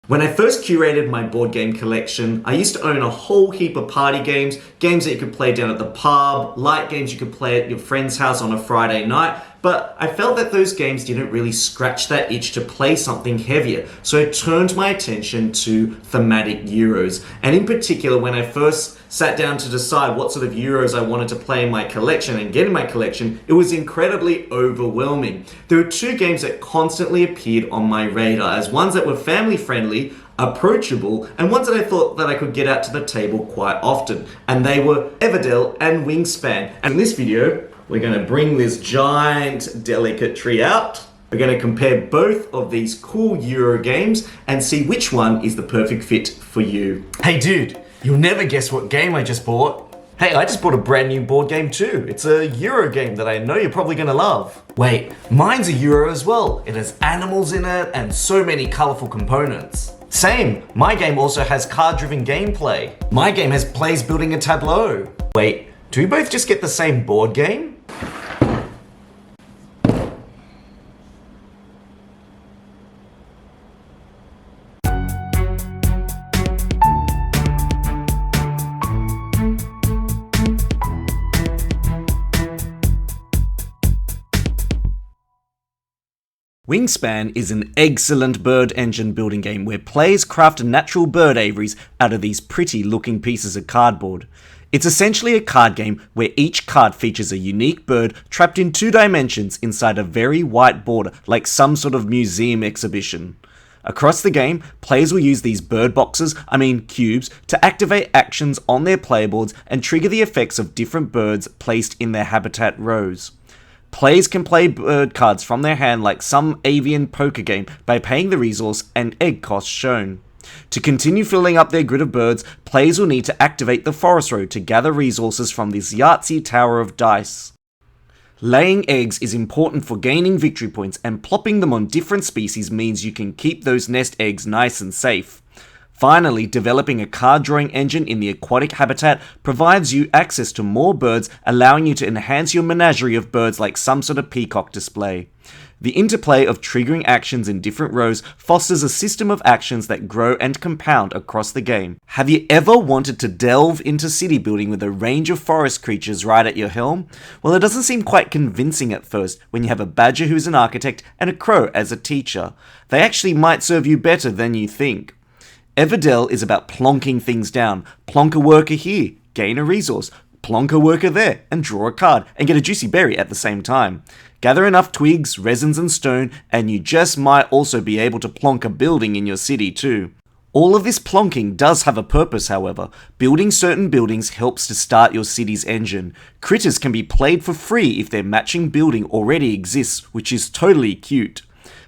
When I first curated my board game collection, I used to own a whole heap of party games, games that you could play down at the pub, light games you could play at your friend's house on a Friday night, but I felt that those games didn't really scratch that itch to play something heavier, so I turned my attention to thematic Euros. And in particular, when I first sat down to decide what sort of Euros I wanted to play in my collection and get in my collection, it was incredibly overwhelming. There were two games that constantly appeared on my radar as ones that were family friendly, approachable, and ones that I thought that I could get out to the table quite often. And they were Everdell and Wingspan. And in this video, we're going to bring this giant delicate tree out. We're going to compare both of these cool Euro games and see which one is the perfect fit for you. Hey dude, you'll never guess what game I just bought. Hey, I just bought a brand new board game too. It's a Euro game that I know you're probably going to love. Wait, mine's a Euro as well. It has animals in it and so many colorful components. Same, my game also has card-driven gameplay. My game has players building a tableau. Wait, do we both just get the same board game? Wingspan is an excellent bird engine building game where players craft natural bird aviaries out of these pretty looking pieces of cardboard. It's essentially a card game where each card features a unique bird trapped in 2 dimensions inside a very white border like some sort of museum exhibition. Across the game, players will use these bird boxes, cubes, to activate actions on their playboards and trigger the effects of different birds placed in their habitat rows. Players can play bird cards from their hand like some avian poker game by paying the resource and egg costs shown. To continue filling up their grid of birds, players will need to activate the forest row to gather resources from this Yahtzee tower of dice. Laying eggs is important for gaining victory points, and plopping them on different species means you can keep those nest eggs nice and safe. Finally, developing a card drawing engine in the aquatic habitat provides you access to more birds, allowing you to enhance your menagerie of birds like some sort of peacock display. The interplay of triggering actions in different rows fosters a system of actions that grow and compound across the game. Have you ever wanted to delve into city building with a range of forest creatures right at your helm? Well, it doesn't seem quite convincing at first when you have a badger who's an architect and a crow as a teacher. They actually might serve you better than you think. Everdell is about plonking things down. Plonk a worker here, gain a resource. Plonk a worker there, and draw a card, and get a juicy berry at the same time. Gather enough twigs, resins and stone, and you just might also be able to plonk a building in your city too. All of this plonking does have a purpose, however. Building certain buildings helps to start your city's engine. Critters can be played for free if their matching building already exists, which is totally cute.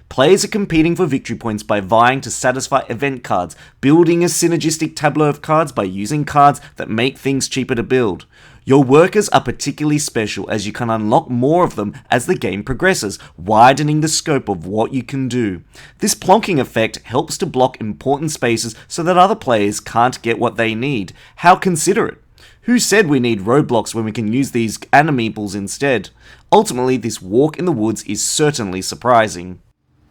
Players are competing for victory points by vying to satisfy event cards, building a synergistic tableau of cards by using cards that make things cheaper to build. Your workers are particularly special as you can unlock more of them as the game progresses, widening the scope of what you can do. This plonking effect helps to block important spaces so that other players can't get what they need. How considerate! Who said we need roadblocks when we can use these animeeples instead? Ultimately, this walk in the woods is certainly surprising.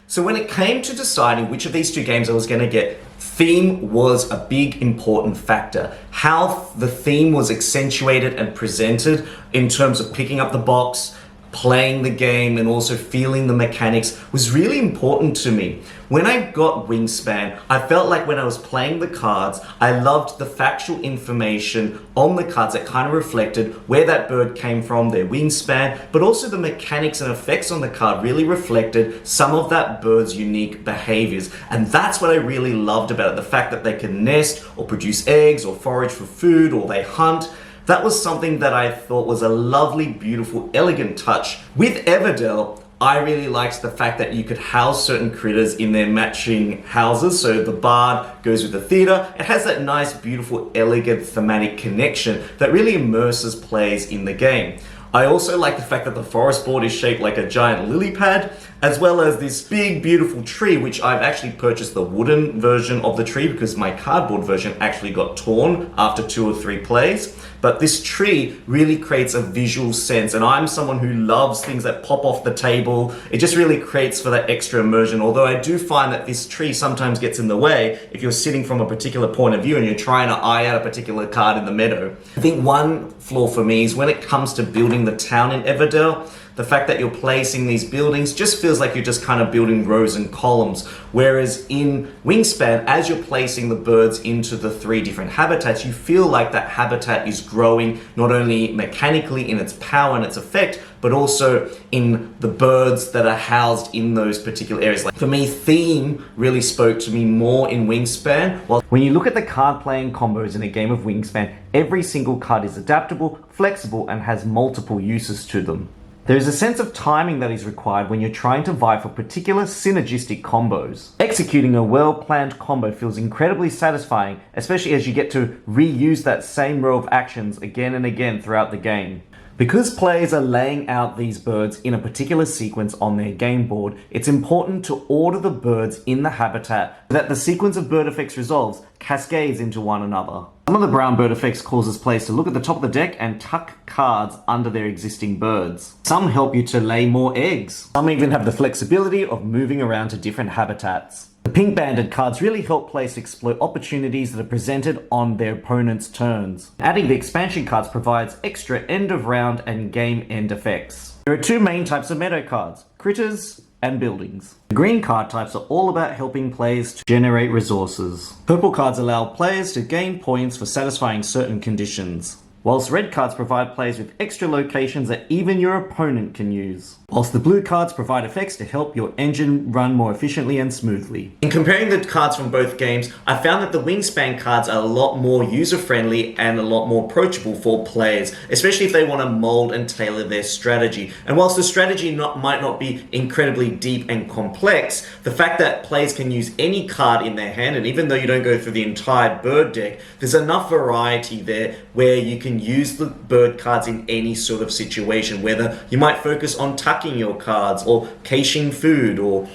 So when it came to deciding which of these two games I was going to get, theme was a big important factor. How the theme was accentuated and presented in terms of picking up the box, playing the game, and also feeling the mechanics was really important to me. When I got Wingspan, I felt like when I was playing the cards, I loved the factual information on the cards that kind of reflected where that bird came from, their wingspan, but also the mechanics and effects on the card really reflected some of that bird's unique behaviors. And that's what I really loved about it, the fact that they can nest or produce eggs or forage for food or they hunt. That was something that I thought was a lovely, beautiful, elegant touch. With Everdell, I really liked the fact that you could house certain critters in their matching houses. So the bard goes with the theater. It has that nice, beautiful, elegant thematic connection that really immerses players in the game. I also like the fact that the forest board is shaped like a giant lily pad. as well as this big beautiful tree, which I've actually purchased the wooden version of the tree because my cardboard version actually got torn after 2 or 3 plays. But this tree really creates a visual sense, and I'm someone who loves things that pop off the table. It just really creates for that extra immersion, although I do find that this tree sometimes gets in the way if you're sitting from a particular point of view and you're trying to eye out a particular card in the meadow. I think one flaw for me is when it comes to building the town in Everdell, the fact that you're placing these buildings just feels like you're just kind of building rows and columns. Whereas in Wingspan, as you're placing the birds into the 3 different habitats, you feel like that habitat is growing not only mechanically in its power and its effect, but also in the birds that are housed in those particular areas. Like for me, theme really spoke to me more in Wingspan. While when you look at the card playing combos in a game of Wingspan, every single card is adaptable, flexible, and has multiple uses to them. There is a sense of timing that is required when you're trying to vie for particular synergistic combos. Executing a well-planned combo feels incredibly satisfying, especially as you get to reuse that same row of actions again and again throughout the game. Because players are laying out these birds in a particular sequence on their game board, it's important to order the birds in the habitat so that the sequence of bird effects resolves cascades into one another. Some of the brown bird effects causes players to look at the top of the deck and tuck cards under their existing birds. Some help you to lay more eggs. Some even have the flexibility of moving around to different habitats. The pink banded cards really help players exploit opportunities that are presented on their opponent's turns. Adding the expansion cards provides extra end of round and game end effects. There are 2 main types of meadow cards, critters and buildings. The green card types are all about helping players to generate resources. Purple cards allow players to gain points for satisfying certain conditions, whilst red cards provide players with extra locations that even your opponent can use. Whilst the blue cards provide effects to help your engine run more efficiently and smoothly. In comparing the cards from both games, I found that the Wingspan cards are a lot more user-friendly and a lot more approachable for players, especially if they want to mold and tailor their strategy. And whilst the strategy might not be incredibly deep and complex, the fact that players can use any card in their hand, and even though you don't go through the entire bird deck, there's enough variety there where you can use the bird cards in any sort of situation, whether you might focus on tucking your cards or caching food or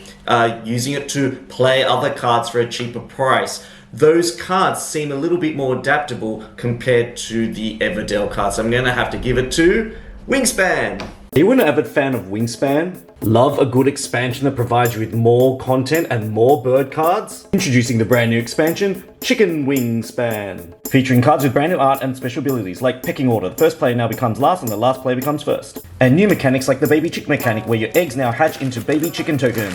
using it to play other cards for a cheaper price. Those cards seem a little bit more adaptable compared to the Everdell cards. So I'm going to have to give it to Wingspan. Are you an avid fan of Wingspan? Love a good expansion that provides you with more content and more bird cards? Introducing the brand new expansion, Chicken Wingspan. Featuring cards with brand new art and special abilities like pecking order. The first player now becomes last and the last player becomes first. And new mechanics like the baby chick mechanic where your eggs now hatch into baby chicken tokens.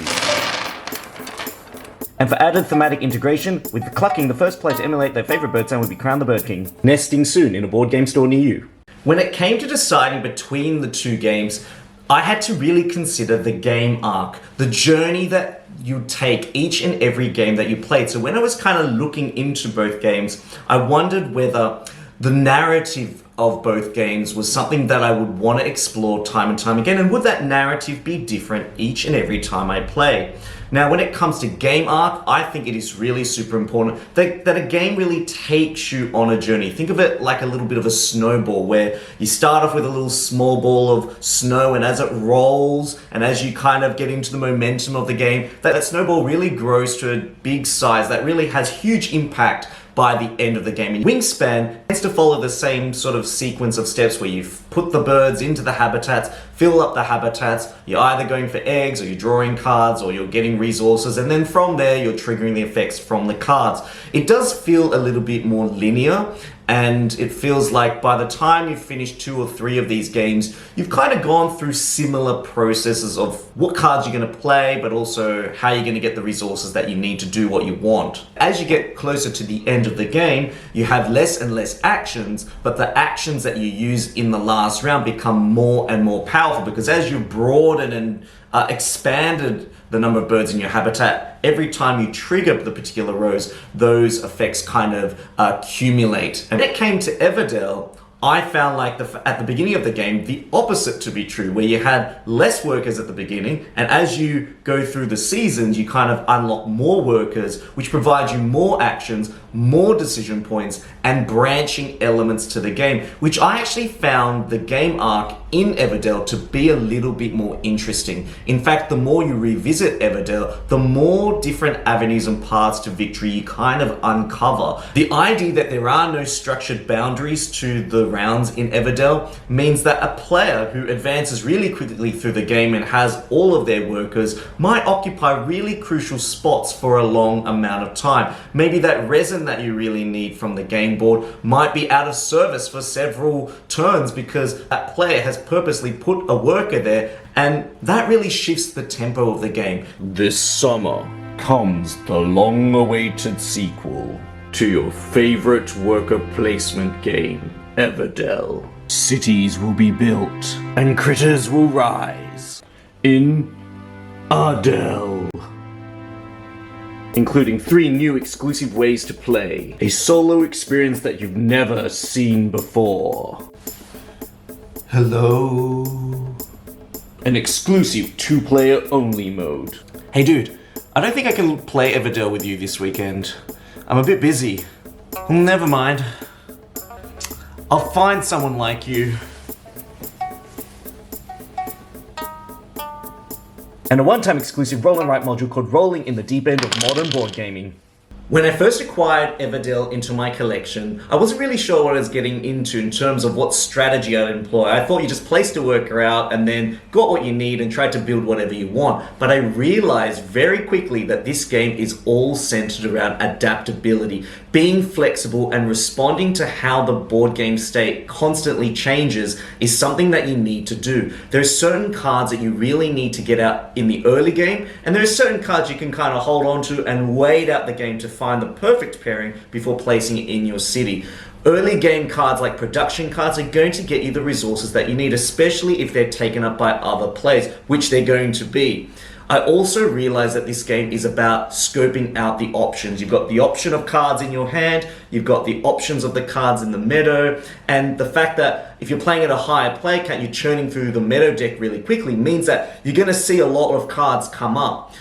And for added thematic integration, with the clucking, the first player to emulate their favourite bird sound will be crowned the Bird King. Nesting soon in a board game store near you. When it came to deciding between the 2 games, I had to really consider the game arc, the journey that you take each and every game that you played. So when I was kind of looking into both games, I wondered whether the narrative of both games was something that I would want to explore time and time again, and would that narrative be different each and every time I play? Now, when it comes to game arc, I think it is really super important that a game really takes you on a journey. Think of it like a little bit of a snowball, where you start off with a little small ball of snow, and as it rolls, and as you kind of get into the momentum of the game, that snowball really grows to a big size that really has huge impact by the end of the game. And Wingspan tends to follow the same sort of sequence of steps where you put the birds into the habitats, fill up the habitats, you're either going for eggs or you're drawing cards or you're getting resources, and then from there you're triggering the effects from the cards. It does feel a little bit more linear, and it feels like by the time you've finished 2 or 3 of these games, you've kind of gone through similar processes of what cards you're going to play, but also how you're going to get the resources that you need to do what you want. As you get closer to the end of the game, you have less and less actions, but the actions that you use in the last round become more and more powerful, because as you broaden and expanded the number of birds in your habitat, every time you trigger the particular rows, those effects kind of accumulate. And when it came to Everdell, I found like at the beginning of the game, the opposite to be true, where you had less workers at the beginning, and as you go through the seasons, you kind of unlock more workers, which provides you more actions, more decision points, and branching elements to the game, which I actually found the game arc in Everdell to be a little bit more interesting. In fact, the more you revisit Everdell, the more different avenues and paths to victory you kind of uncover. The idea that there are no structured boundaries to the rounds in Everdell means that a player who advances really quickly through the game and has all of their workers might occupy really crucial spots for a long amount of time. Maybe that resin that you really need from the game board might be out of service for several turns because that player has purposely put a worker there, and that really shifts the tempo of the game. This summer comes the long-awaited sequel to your favorite worker placement game, Everdell. Cities will be built and critters will rise in Ardell, including 3 new exclusive ways to play, a solo experience that you've never seen before. Hello. An exclusive 2-player only mode. Hey dude, I don't think I can play Everdell with you this weekend. I'm a bit busy. Never mind. I'll find someone like you. And a one-time exclusive roll and write module called Rolling in the Deep End of Modern Board Gaming. When I first acquired Everdell into my collection, I wasn't really sure what I was getting into in terms of what strategy I'd employ. I thought you just placed a worker out and then got what you need and tried to build whatever you want. But I realized very quickly that this game is all centered around adaptability, being flexible and responding to how the board game state constantly changes is something that you need to do. There are certain cards that you really need to get out in the early game, and there are certain cards you can kind of hold on to and wait out the game to find the perfect pairing before placing it in your city. Early game cards like production cards are going to get you the resources that you need, especially if they're taken up by other players, which they're going to be. I also realized that this game is about scoping out the options. You've got the option of cards in your hand, you've got the options of the cards in the meadow, and the fact that if you're playing at a higher play count, you're churning through the meadow deck really quickly means that you're going to see a lot of cards come up.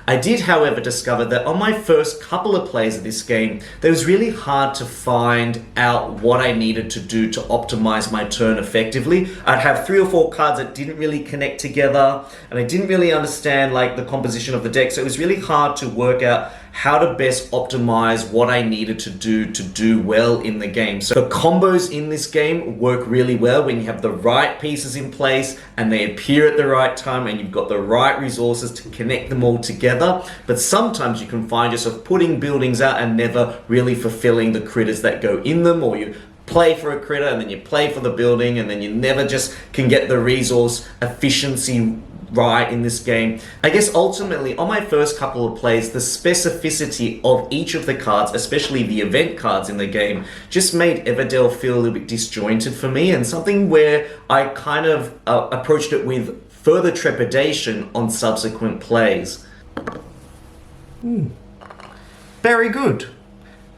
I did, however, discover that on my first couple of plays of this game, it was really hard to find out what I needed to do to optimize my turn effectively. I'd have 3 or 4 cards that didn't really connect together, and I didn't really understand like the composition of the deck, so it was really hard to work out how to best optimize what I needed to do well in the game. So the combos in this game work really well when you have the right pieces in place and they appear at the right time and you've got the right resources to connect them all together. But sometimes you can find yourself putting buildings out and never really fulfilling the critters that go in them, or you play for a critter and then you play for the building and then you never just can get the resource efficiency right in this game. I guess ultimately on my first couple of plays, the specificity of each of the cards, especially the event cards in the game, just made Everdell feel a little bit disjointed for me, and something where I kind of approached it with further trepidation on subsequent plays. Very good.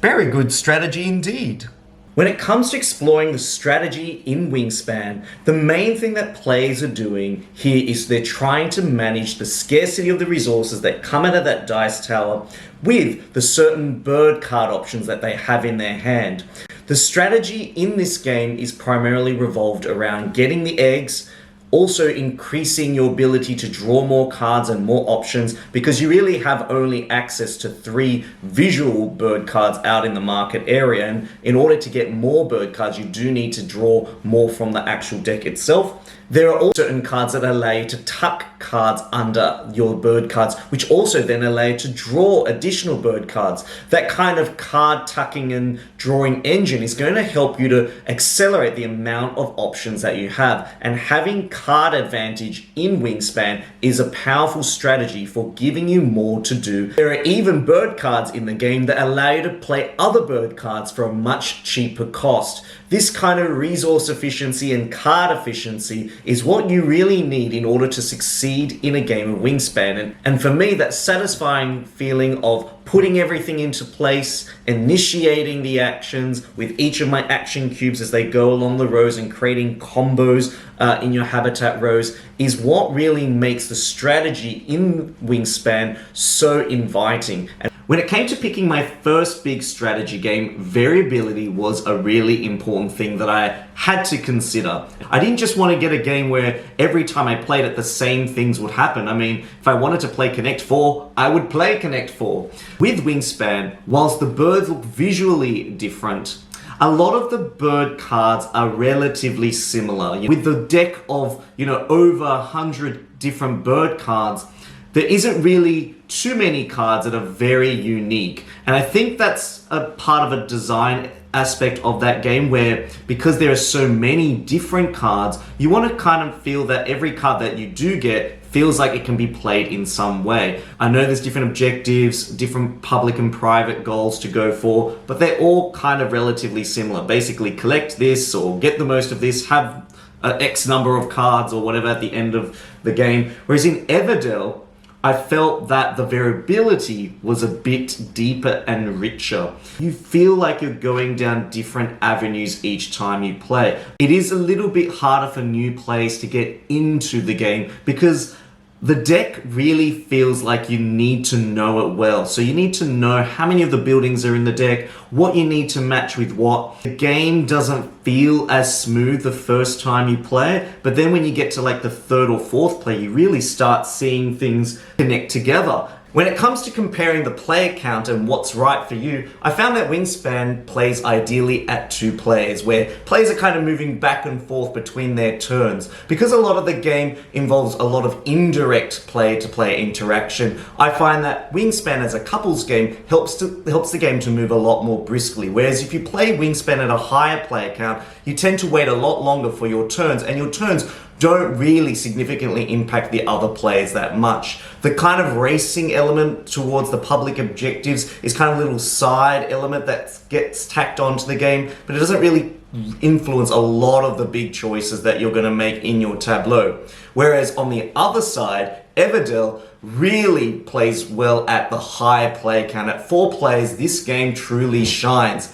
Very good strategy indeed. When it comes to exploring the strategy in Wingspan, the main thing that players are doing here is they're trying to manage the scarcity of the resources that come out of that dice tower with the certain bird card options that they have in their hand. The strategy in this game is primarily revolved around getting the eggs, also increasing your ability to draw more cards and more options, because you really have only access to 3 visual bird cards out in the market area, and in order to get more bird cards you do need to draw more from the actual deck itself. There are also certain cards that allow you to tuck cards under your bird cards, which also then allow you to draw additional bird cards. That kind of card tucking and drawing engine is going to help you to accelerate the amount of options that you have. And having card advantage in Wingspan is a powerful strategy for giving you more to do. There are even bird cards in the game that allow you to play other bird cards for a much cheaper cost. This kind of resource efficiency and card efficiency is what you really need in order to succeed in a game of Wingspan. And for me, that satisfying feeling of putting everything into place, initiating the actions with each of my action cubes as they go along the rows and creating combos in your habitat rows is what really makes the strategy in Wingspan so inviting. And when it came to picking my first big strategy game, variability was a really important thing that I had to consider. I didn't just want to get a game where every time I played it, the same things would happen. I mean, if I wanted to play Connect 4, I would play Connect 4. With Wingspan, whilst the birds look visually different, a lot of the bird cards are relatively similar. With the deck of, over 100 different bird cards, there isn't really too many cards that are very unique. And I think that's a part of a design aspect of that game where, because there are so many different cards, you want to kind of feel that every card that you do get feels like it can be played in some way. I know there's different objectives, different public and private goals to go for, but they're all kind of relatively similar. Basically, collect this or get the most of this, have X number of cards or whatever at the end of the game. Whereas in Everdell, I felt that the variability was a bit deeper and richer. You feel like you're going down different avenues each time you play. It is a little bit harder for new players to get into the game because the deck really feels like you need to know it well. So you need to know how many of the buildings are in the deck, what you need to match with what. The game doesn't feel as smooth the first time you play it, but then when you get to like the third or fourth play, you really start seeing things connect together. When it comes to comparing the player count and what's right for you, I found that Wingspan plays ideally at 2 players, where players are kind of moving back and forth between their turns. Because a lot of the game involves a lot of indirect player-to-player interaction, I find that Wingspan as a couples game helps the game to move a lot more briskly. Whereas if you play Wingspan at a higher player count, you tend to wait a lot longer for your turns, and your turns don't really significantly impact the other players that much. The kind of racing element towards the public objectives is kind of a little side element that gets tacked onto the game, but it doesn't really influence a lot of the big choices that you're going to make in your tableau. Whereas on the other side, Everdell really plays well at the higher player count. At 4 players, this game truly shines.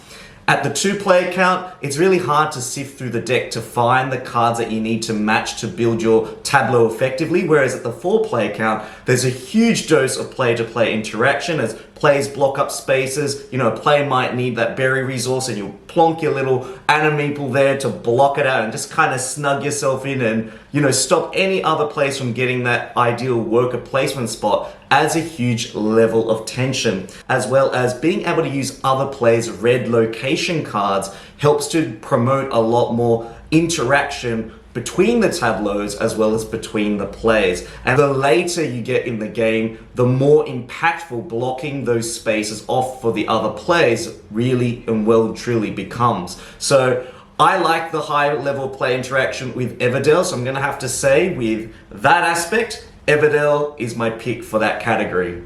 At the 2 player count, it's really hard to sift through the deck to find the cards that you need to match to build your tableau effectively, whereas at the 4 player count, there's a huge dose of player-to-player interaction as players block up spaces. A player might need that berry resource and you'll plonk your little animeeple there to block it out and just kind of snug yourself in and, stop any other players from getting that ideal worker placement spot. Adds a huge level of tension, as well as being able to use other players' red location cards helps to promote a lot more interaction between the tableaus as well as between the players. And the later you get in the game, the more impactful blocking those spaces off for the other players really and well and truly becomes. So I like the high level play interaction with Everdell, so I'm going to have to say with that aspect, Everdell is my pick for that category.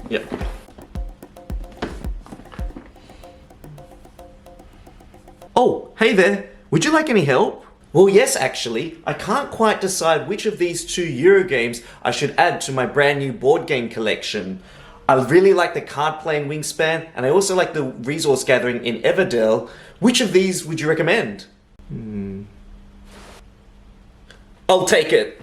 Yep. Oh, hey there. Would you like any help? Well, yes, actually. I can't quite decide which of these 2 Euro games I should add to my brand new board game collection. I really like the card playing Wingspan, and I also like the resource gathering in Everdell. Which of these would you recommend? I'll take it.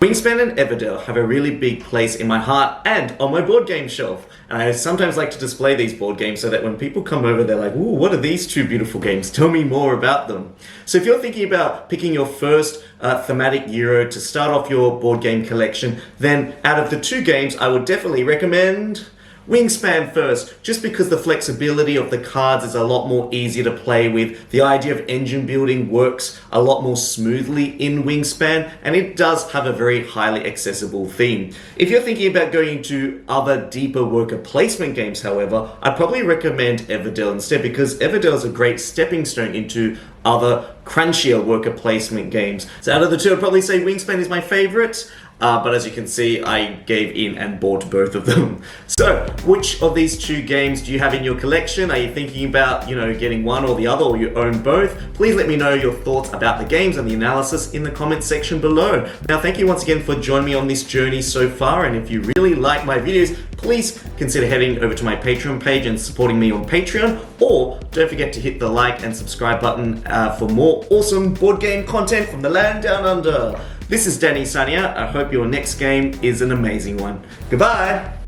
Wingspan and Everdell have a really big place in my heart and on my board game shelf. And I sometimes like to display these board games so that when people come over, they're like, ooh, what are these 2 beautiful games? Tell me more about them. So if you're thinking about picking your first thematic Euro to start off your board game collection, then out of the 2 games, I would definitely recommend Wingspan first, just because the flexibility of the cards is a lot more easier to play with. The idea of engine building works a lot more smoothly in Wingspan, and it does have a very highly accessible theme. If you're thinking about going into other deeper worker placement games, however, I'd probably recommend Everdell instead, because Everdell is a great stepping stone into other crunchier worker placement games. So out of the 2, I'd probably say Wingspan is my favorite. but as you can see, I gave in and bought both of them. So, which of these two games do you have in your collection? Are you thinking about, getting one or the other, or you own both? Please let me know your thoughts about the games and the analysis in the comments section below. Now, thank you once again for joining me on this journey so far, and if you really like my videos, please consider heading over to my Patreon page and supporting me on Patreon, or don't forget to hit the like and subscribe button for more awesome board game content from the land down under. This is Danny signing out. I hope your next game is an amazing one. Goodbye!